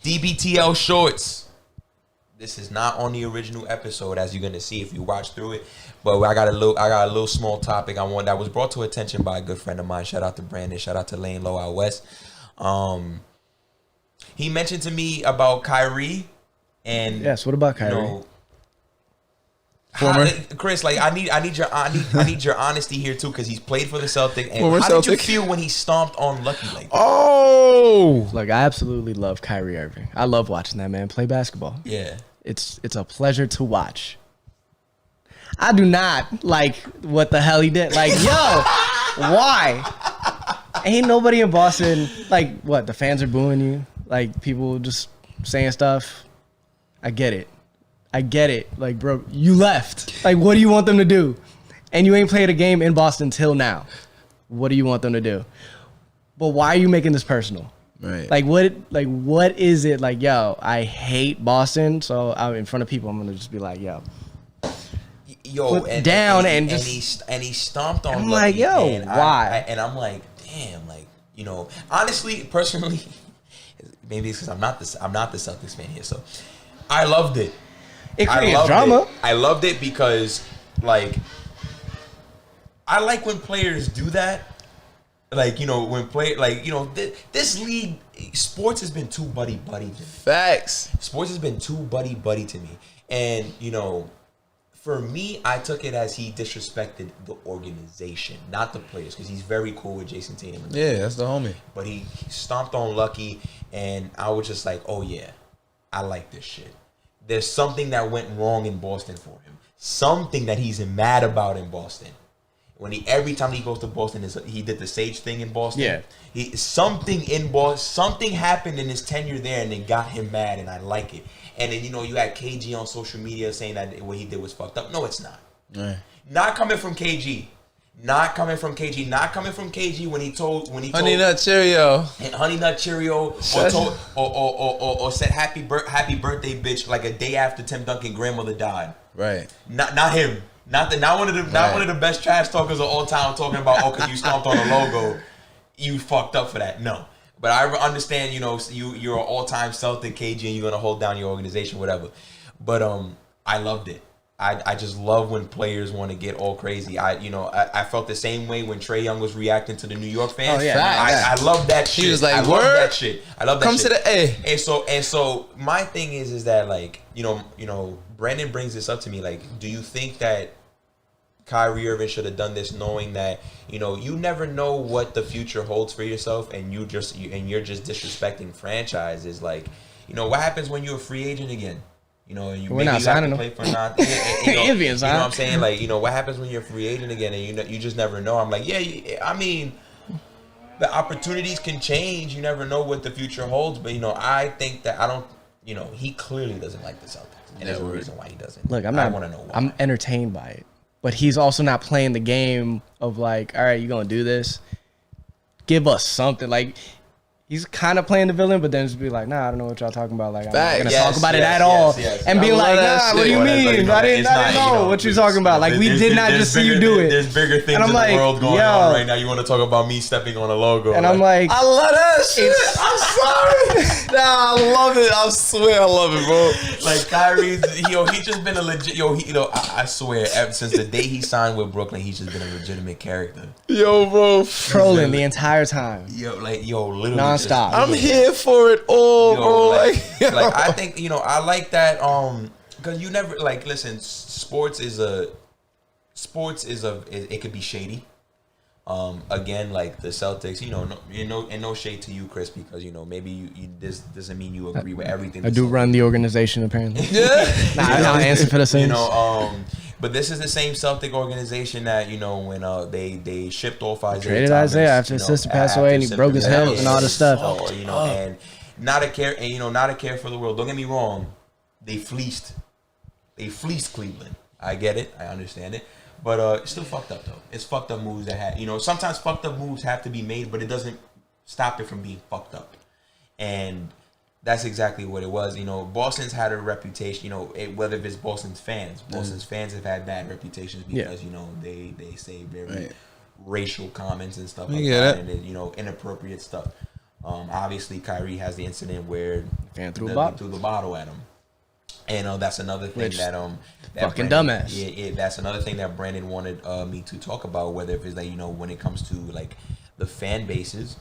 DBTL Shorts. This is not on the original episode, as you're gonna see if you watch through it. But I got a little small topic that was brought to attention by a good friend of mine. Shout out to Brandon. Shout out to Lane Low out west. He mentioned to me about Kyrie, and yes. What about Kyrie? Chris, like I need your honesty here too, because he's played for the Celtics. And Former how Celtic. did you feel when he stomped on Lucky like that? Oh, Look, I absolutely love Kyrie Irving. I love watching that man play basketball. Yeah, it's a pleasure to watch. I do not like what the hell he did. Like, yo, why? Ain't nobody in Boston, like, what, the fans are booing you? Like, people just saying stuff? I get it. Like, bro, you left. Like, what do you want them to do? And you ain't played a game in Boston till now. What do you want them to do? But why are you making this personal? right. Like, what is it? Like, yo, I hate Boston, so I'm in front of people, I'm going to just be like, yo. And he stomped on I'm Lucky, like, yo, and why? and I'm like, damn, like, honestly, personally, maybe it's because I'm not the Celtics fan here, so I loved it. It creates drama. I loved it because, like, I like when players do that. Like, this league, sports has been too buddy to me. Facts. Sports has been too buddy to me, and for me, I took it as he disrespected the organization, not the players, because he's very cool with Jason Tatum. Yeah, that's the homie. But he stomped on Lucky, and I was just like, oh yeah, I like this shit. There's something that went wrong in Boston for him. Something that he's mad about in Boston. Every time he goes to Boston, he did the Sage thing in Boston. Yeah. Something happened in his tenure there, and it got him mad, and I like it. And then, you had KG on social media saying that what he did was fucked up. No, it's not. Right. Not coming from KG. Not coming from KG when he told Honey Nut Cheerio. And Honey Nut Cheerio or said happy birthday bitch like a day after Tim Duncan's grandmother died. Right. Not him. Not one of the best trash talkers of all time talking about because you stomped on the logo, you fucked up for that. No. But I understand, you're an all-time Celtic, KG, and you're gonna hold down your organization, whatever. But I loved it. I just love when players want to get all crazy. I felt the same way when Trae Young was reacting to the New York fans. Oh, yeah. I love that shit. He was like, I love that shit. Come to the A. And so my thing is that, like, Brandon brings this up to me. Like, do you think that Kyrie Irving should have done this knowing that, you never know what the future holds for yourself, and you're just disrespecting franchises. Like, what happens when you're a free agent again? We're not signing them. Play for not, you know what I'm saying? Like, what happens when you're a free agent again, and you just never know. I'm like, I mean, the opportunities can change. You never know what the future holds. But I think that he clearly doesn't like the Celtics, and there's a reason why he doesn't. Look, I want to know why. I'm entertained by it. But he's also not playing the game of like, all right, you gonna do this? Give us something. Like, he's kind of playing the villain, but then just be like, nah, I don't know what y'all talking about. Like, I'm not gonna talk about it at all. And be like, nah, what do you mean? I didn't know what you're talking about. Like, we did not just see you do it. There's bigger things in the world going on right now. You want to talk about me stepping on a logo? And I'm like, I love that shit. I'm sorry. Nah, I love it. I swear I love it, bro. Like, Kyrie's, he just been a legit, I swear, ever since the day he signed with Brooklyn, he's just been a legitimate character. Yo, bro. Trolling the entire time. Literally. Non-stop. I'm here for it all, bro. Like, I think, I like that, because you never, like, listen, sports is it could be shady. Again, like the Celtics, no shade to you, Chris, because maybe this doesn't mean you agree with everything. I do run the organization, apparently. Yeah. I'll answer for the same. But this is the same Celtic organization that when they shipped off Isaiah traded Thomas, Isaiah after his sister passed away and he broke his hip and all this stuff. And not a care for the world. Don't get me wrong, they fleeced Cleveland. I get it, I understand it. But it's still fucked up, though. It's fucked up moves that sometimes fucked up moves have to be made, but it doesn't stop it from being fucked up. And that's exactly what it was. Boston's had a reputation, whether it's Boston's fans. Boston's fans have had bad reputations because, they say very racial comments and stuff like that. And, inappropriate stuff. Obviously, Kyrie has the incident where Fan threw the bottle at him. And that's another thing that fucking Brandon, dumbass. Yeah, that's another thing that Brandon wanted me to talk about. Whether if it's like when it comes to like the fan bases,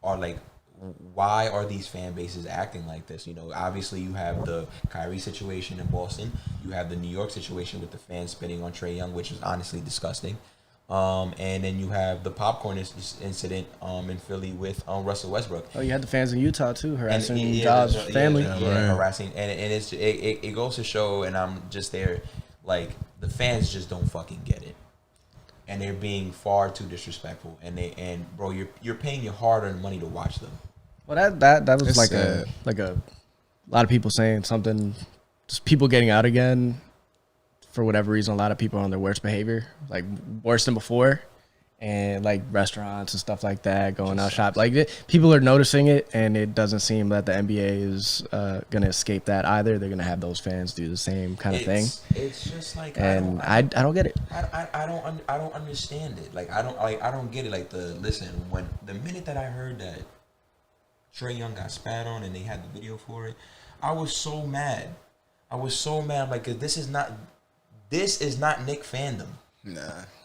or like why are these fan bases acting like this? Obviously you have the Kyrie situation in Boston. You have the New York situation with the fans spitting on Trae Young, which is honestly disgusting. And then you have the popcorn incident in Philly with Russell Westbrook. Oh, you had the fans in Utah too harassing Job's family. Harassing, and it goes to show, and I'm just there, like the fans just don't fucking get it, and they're being far too disrespectful. And bro, you're paying your hard-earned money to watch them. Well, that was It's like sad. a lot of people saying something, just people getting out again. For whatever reason, a lot of people are on their worst behavior, like worse than before, and like restaurants and stuff like that, going out shop. Like people are noticing it, and it doesn't seem that the NBA is gonna escape that either. They're gonna have those fans do the same kind of thing. It's just like And I don't get it. I don't understand it. Like I don't get it. Like when the minute that I heard that Trae Young got spat on and they had the video for it, I was so mad. Like 'cause this is not Knick fandom. Nah.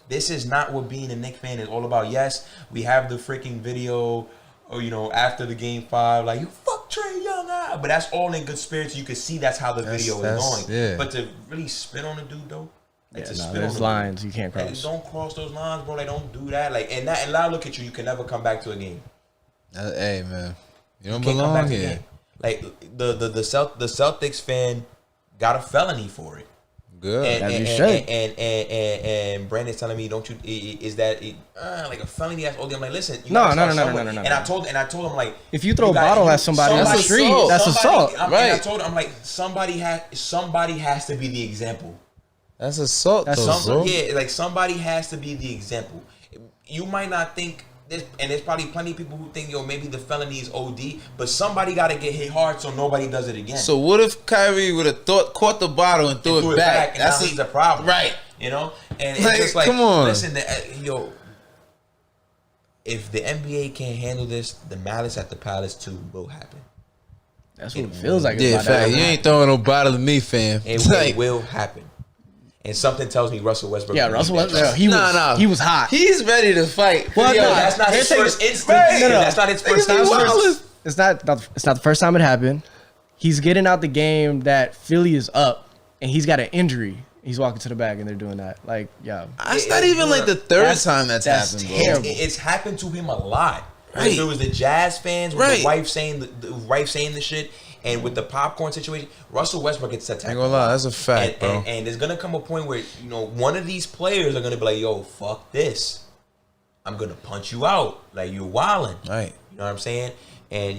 This is not what being a Knick fan is all about. Yes, we have the freaking video, or after the game 5, like you fuck Trae Young, but that's all in good spirits. You can see that's how the video is going. Yeah. But to really spit on a dude though, There's lines you can't cross. don't cross those lines, bro. Like don't do that. Like and now look at you. You can never come back to a game. Hey man, you don't Can't come back belong to a here. game. Like the Celtics fan got a felony for it. Good. As you should. And Brandon's telling me, don't you? Is that like a felony? That's all. I'm like, listen. You No. And I told him like, If you throw a bottle at somebody on the That's street, assault. that's assault. And I told him, I'm like, somebody has to be the example. That's assault, That's though, bro. Yeah, like somebody has to be the example. You might not think this, and there's probably plenty of people who think, maybe the felony is OD, but somebody got to get hit hard so nobody does it again. So what if Kyrie would have caught the bottle and threw it back? And now he's a problem, right? And it's Like, just like, come on. listen, if the NBA can't handle this, the malice at the palace too will happen. That's what it feels like. It's Yeah, about to fact. happen. You ain't throwing no bottle at me, fam. It will happen. And something tells me Russell Westbrook. Yeah, will Russell beat that Westbrook. trust. He was hot. He's ready to fight. Well, Yo, no, that's not his here's the- first instinct. Right. No. That's not his first Niggas be instinct. wildin'. It's not the first time it happened. He's getting out the game that Philly is up, and he's got an injury. He's walking to the back, and they're doing that. Like, yeah, That's not even like the third time that's happened, bro. terrible. It's happened to him a lot. Right. If it was the Jazz fans with Right. the wife saying the shit, and with the popcorn situation, Russell Westbrook gets attacked. I ain't gonna lie, that's a fact, bro. And there's gonna come a point where one of these players are gonna be like, "Yo, fuck this, I'm gonna punch you out. Like you're wilding." Right. You know what I'm saying? And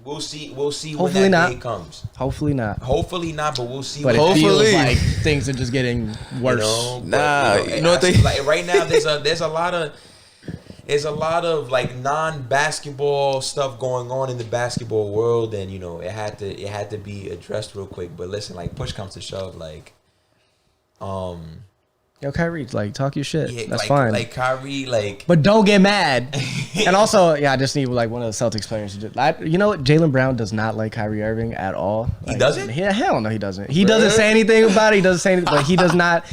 we'll see when Hopefully that not. day comes. Hopefully not. Hopefully not, but we'll see. But when it feels Hopefully. like things are just getting worse. Nah, you know what they- like right now there's a lot of like non-basketball stuff going on in the basketball world, and it had to be addressed real quick. But listen, like push comes to shove, like Yo, Kyrie, like talk your shit. yeah, That's like, fine. Like Kyrie, like But don't get mad. And also, I just need like one of the Celtics players to just. You know what? Jaylen Brown does not like Kyrie Irving at all. He Like, doesn't? Hell no, he doesn't. He doesn't say anything about it. He doesn't say anything, but he does not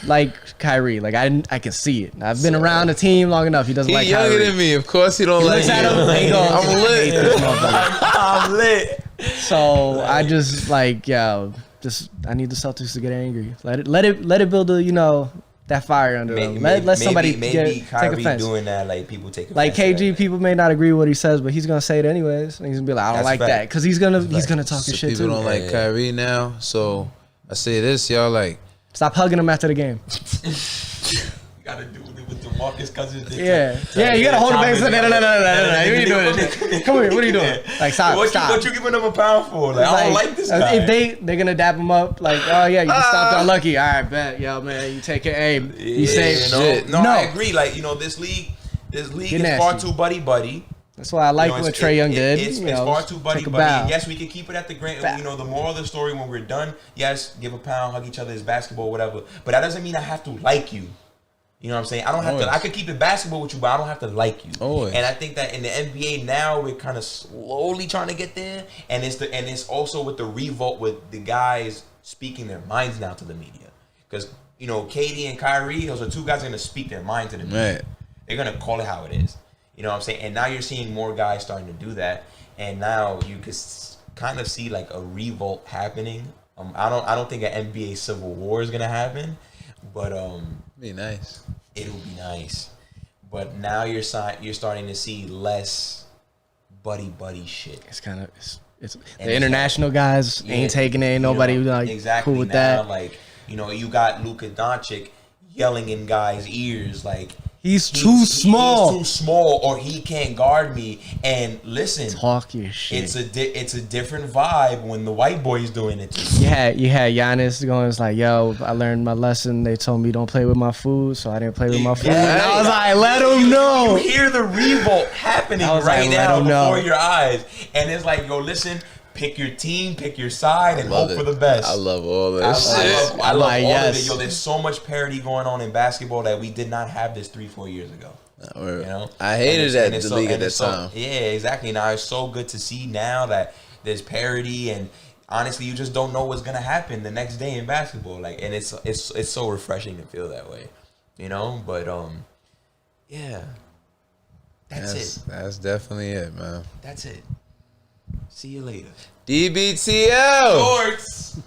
like Kyrie. Like I can see it. I've been around the team long enough. He doesn't He like younger Kyrie. than me. Of course he don't He like looks at him you. and he goes, I'm "I hate lit. this motherfucker." I'm lit. So I just like I need the Celtics to get angry. Let it build that fire under them. Let somebody maybe take Kyrie offense. doing that, like people take offense Like to KG, that. people may not agree with what he says, but he's gonna say it anyways. And he's gonna be like, I don't That's like fact. that, because he's gonna talk So his shit people too. don't like Kyrie now. So I say this, y'all, like, Stop hugging him after the game. You gotta do it with the Marcus Cousins. Yeah, you gotta hold him back. No. What are you doing? Come here. What are you doing? Like, stop. What you giving him a pound for? Like, I don't like this guy. If they're gonna dap him up, like, oh yeah, you just stopped unlucky. All right, bet, yo man, you take it. Hey, you saved. shit. No, I agree. Like this league Get is nasty. far too buddy. That's why I like You know, what Trae Young did. It's you know, far too buddy. take a bow. And yes, we can keep it at the grand. Bow. The moral of the story when we're done. Yes, give a pound, hug each other, is basketball, whatever. But that doesn't mean I have to like you. You know what I'm saying? I don't have to. I could keep it basketball with you, but I don't have to like you. Always. And I think that in the NBA now we're kind of slowly trying to get there, and it's also with the revolt with the guys speaking their minds now to the media, because you know KD and Kyrie, those are two guys that are gonna speak their mind to the media. Right. They're gonna call it how it is. You know what I'm saying? And now you're seeing more guys starting to do that, and now you could kind of see like a revolt happening. I don't think an NBA civil war is gonna happen, but be nice. It'll be nice, but now you're starting to see less buddy shit. It's kind of it's the international guys ain't taking it. Ain't nobody like exactly cool with now, that. Like you got Luka Doncic yelling in guys' ears like he's too small. He's too small, or he can't guard me. And listen, talk your shit. It's a different vibe when the white boy's doing it to you. You had Giannis going, it's like, yo, I learned my lesson. They told me don't play with my food, so I didn't play with my food. And I was like, let him know. You hear the revolt happening right now before your eyes, and it's like, yo, listen. Pick your team, pick your side, and hope for the best. I love all this shit. I love all of it. Yo, there's so much parity going on in basketball that we did not have this 3-4 years ago. You know, I hated the league at that time. Yeah, exactly. Now it's so good to see now that there's parity, and honestly, you just don't know what's gonna happen the next day in basketball. Like, and it's so refreshing to feel that way. You know, but yeah, that's it. That's definitely it, man. That's it. See you later. DBTL Shorts.